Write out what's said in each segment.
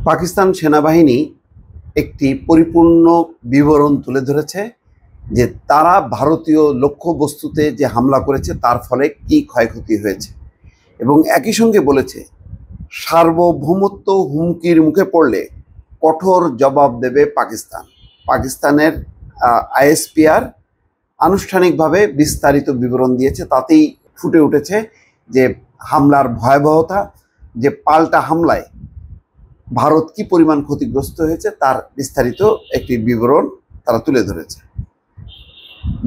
পাকিস্তান সেনাবাহিনী একটি পরিপূর্ণ বিবরণ তুলে ধরেছে যে তারা ভারতীয় লক্ষ্যবস্তুতে যে হামলা করেছে তার ফলে কি ক্ষয়ক্ষতি হয়েছে এবং একই সঙ্গে বলেছে সার্বভৌমত্ব হুমকির মুখে পড়লে কঠোর জবাব দেবে পাকিস্তান। পাকিস্তানের আইএসপিআর আনুষ্ঠানিকভাবে বিস্তারিত বিবরণ দিয়েছে, তাতেই ফুটে উঠেছে যে হামলার ভয়াবহতা, যে পাল্টা হামলায় ভারত কি পরিমাণ ক্ষতিগ্রস্ত হয়েছে তার বিস্তারিত একটি বিবরণ তারা তুলে ধরেছে।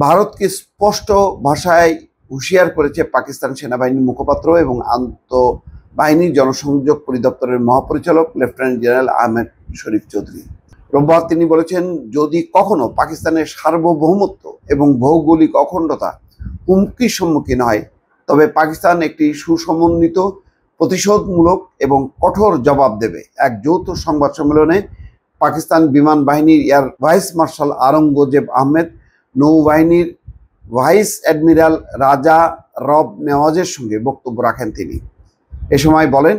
ভারতকে স্পষ্ট ভাষায় হুঁশিয়ার করেছে পাকিস্তান সেনাবাহিনীর মুখপাত্র এবং আন্তঃবাহিনী জনসংযোগ পরিদপ্তরের মহাপরিচালক লেফটেন্যান্ট জেনারেল আহমেদ শরীফ চৌধুরী। রোববার তিনি বলেছেন, যদি কখনো পাকিস্তানের সার্বভৌমত্ব এবং ভৌগোলিক অখণ্ডতা হুমকির সম্মুখীন হয় তবে পাকিস্তান একটি সুসমন্বিত, প্রতিশোধমূলক এবং কঠোর জবাব দেবে। এক যৌথ সংবাদ সম্মেলনে পাকিস্তান বিমান বাহিনীর air vice marshal Aurangzeb Ahmed, নৌবাহিনীর ভাইস অ্যাডমিরাল রাজা রব নেওয়াজের সঙ্গে বক্তব্য রাখেন তিনি। এ সময় বলেন,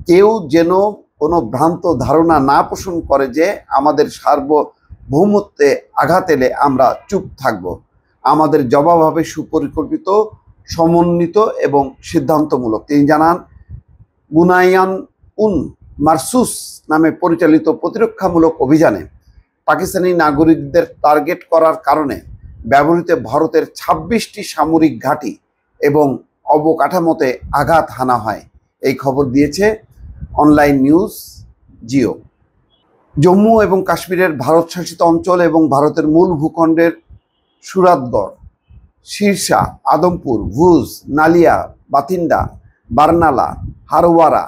কেউ যেন কোনো ভ্রান্ত ধারণা না পোষণ করে যে আমাদের সার্বভৌমত্বে আঘাত এলে আমরা চুপ থাকব। আমাদের জবাব হবে সুপরিকল্পিত, সমন্বিত এবং সিদ্ধান্তমূলক। তিনি জানান, বুনায়ান উন মারসুস নামে পরিচালিত প্রতিরক্ষামূলক অভিযানে পাকিস্তানি নাগরিকদের টার্গেট করার কারণে ব্যবহৃত ভারতের ২৬টি সামরিক ঘাঁটি এবং অবকাঠামোতে আঘাত হানা হয়। এই খবর দিয়েছে অনলাইন নিউজ জিও। জম্মু এবং কাশ্মীরের ভারত শাসিত অঞ্চল এবং ভারতের মূল ভূখণ্ডের সুরাতগড়, সিরসা, আদমপুর, ভুজ, নালিয়া, বাথিন্ডা, বারনালা, হারওয়ারা,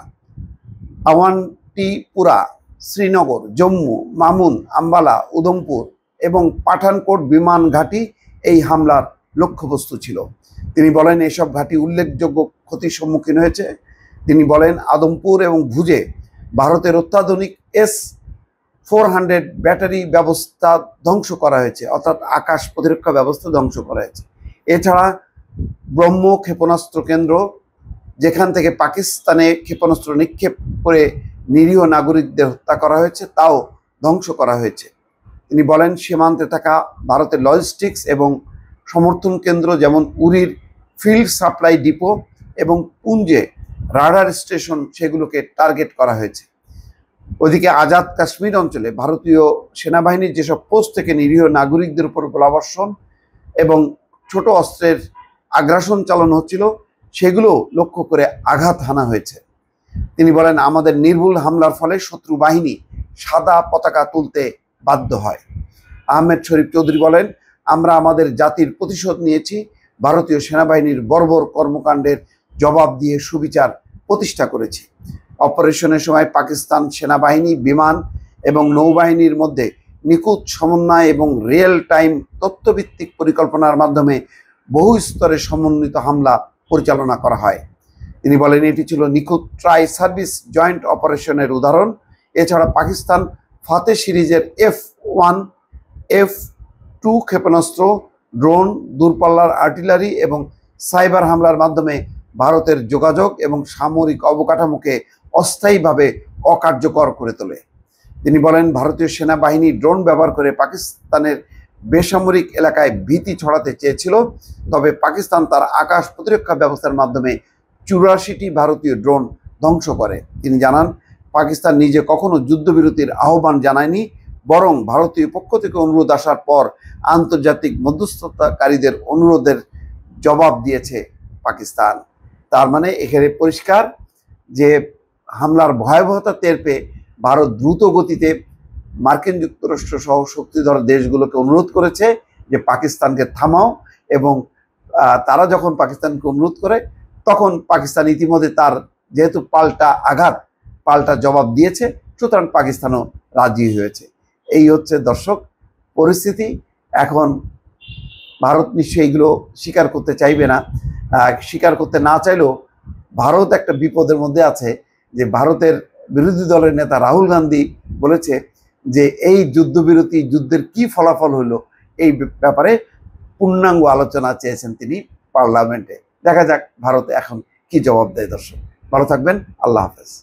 আওয়ান্তিপুরা, শ্রীনগর, জম্মু, মামুন, আম্বালা, উধমপুর এবং পাঠানকোট বিমান ঘাঁটি এই হামলার লক্ষ্যবস্তু ছিল। তিনি বলেন, এসব ঘাঁটি উল্লেখযোগ্য ক্ষতির সম্মুখীন হয়েছে। তিনি বলেন, আদমপুর এবং ভুজে ভারতের অত্যাধুনিক S-400 ব্যাটারি ব্যবস্থা ধ্বংস করা হয়েছে, অর্থাৎ আকাশ প্রতিরক্ষা ব্যবস্থা ধ্বংস করা হয়েছে। এছাড়া ব্রহ্ম ক্ষেপণাস্ত্র কেন্দ্র, যেখান থেকে পাকিস্তানে ক্ষেপণাস্ত্র নিক্ষেপ করে নিরীহ নাগরিকদের হত্যা করা হয়েছে, তাও ধ্বংস করা হয়েছে। তিনি বলেন, সীমান্তে থাকা ভারতের লজিস্টিক্স এবং সমর্থন কেন্দ্র যেমন উরির ফিল্ড সাপ্লাই ডিপো এবং পুঞ্জে রাডার স্টেশন, সেগুলোকে টার্গেট করা হয়েছে। ওইদিকে আজাদ কাশ্মীর অঞ্চলে ভারতীয় সেনাবাহিনীর যেসব পোস্ট থেকে নিরীহ নাগরিকদের উপর গোলাবর্ষণ এবং ছোট অস্ত্রের আগ্রাসন চালানো হচ্ছিল, সেগুলো লক্ষ্য করে আঘাত হানা হয়েছে। তিনি বলেন, আমাদের নির্ভুল হামলার ফলে শত্রু বাহিনী সাদা পতাকা তুলতে বাধ্য হয়। আহমেদ শরীফ চৌধুরী বলেন, আমরা আমাদের জাতির প্রতিশোধ নিয়েছি। ভারতীয় সেনাবাহিনীর বর্বর কর্মকাণ্ডের জবাব দিয়ে সুবিচার প্রতিষ্ঠা করেছি। অপারেশনের সময় পাকিস্তান সেনাবাহিনী, বিমান এবং নৌবাহিনীর মধ্যে নিখুঁত সমন্বয় এবং রিয়েল টাইম তথ্যভিত্তিক পরিকল্পনার মাধ্যমে বহু স্তরে সমন্বিত হামলা পরিচালনা করা হয়। তিনি বলেন, এটি ছিল নিখুঁত ট্রাই সার্ভিস জয়েন্ট অপারেশনের উদাহরণ। এছাড়া পাকিস্তান ফাতে সিরিজের F-1, F-2 ক্ষেপণাস্ত্র, ড্রোন, দূরপাল্লার আর্টিলারি এবং সাইবার হামলার মাধ্যমে ভারতের যোগাযোগ এবং সামরিক অবকাঠামোকে অস্থায়ীভাবে অকার্যকর করে তোলে। তিনি বলেন, ভারতীয় সেনাবাহিনী ড্রোন ব্যবহার করে পাকিস্তানের বেসামরিক এলাকায় ভীতি ছড়াতে চেয়েছিল, তবে পাকিস্তান তার আকাশ প্রতিরক্ষা ব্যবস্থার মাধ্যমে 84টি ভারতীয় ড্রোন ধ্বংস করে। তিনি জানান, পাকিস্তান নিজে কখনো যুদ্ধবিরতির আহ্বান জানায়নি, বরং ভারতীয় পক্ষ থেকে অনুরোধ আসার পর আন্তর্জাতিক মধ্যস্থতাকারীদের অনুরোধের জবাব দিয়েছে পাকিস্তান। তার মানে এখানে পরিষ্কার যে হামলার ভয়াবহতা টের পেয়ে ভারত দ্রুত গতিতে মার্কিন যুক্তরাষ্ট্র সহ শক্তিধর দেশগুলোকে অনুরোধ করেছে যে পাকিস্তানকে থামাও, এবং তারা যখন পাকিস্তানকে অনুরোধ করে তখন পাকিস্তান ইতিমধ্যে তার যেহেতু পাল্টা জবাব দিয়েছে, সুতরাং পাকিস্তানও রাজি হয়েছে। এই হচ্ছে দর্শক পরিস্থিতি। এখন ভারত নিশ্চয়ই এগুলো স্বীকার করতে চাইবে না। স্বীকার করতে না চাইলেও ভারত একটা বিপদের মধ্যে আছে, যে ভারতের বিরোধী দলের নেতা রাহুল গান্ধী বলেছে যে এই যুদ্ধবিরতি, যুদ্ধের কি ফলাফল হলো এই ব্যাপারে পূর্ণাঙ্গ আলোচনা চেয়েছেন তিনি পার্লামেন্টে। দেখা যাক ভারত এখন কি জবাব দেয়। দর্শক ভালো থাকবেন, আল্লাহ হাফেজ।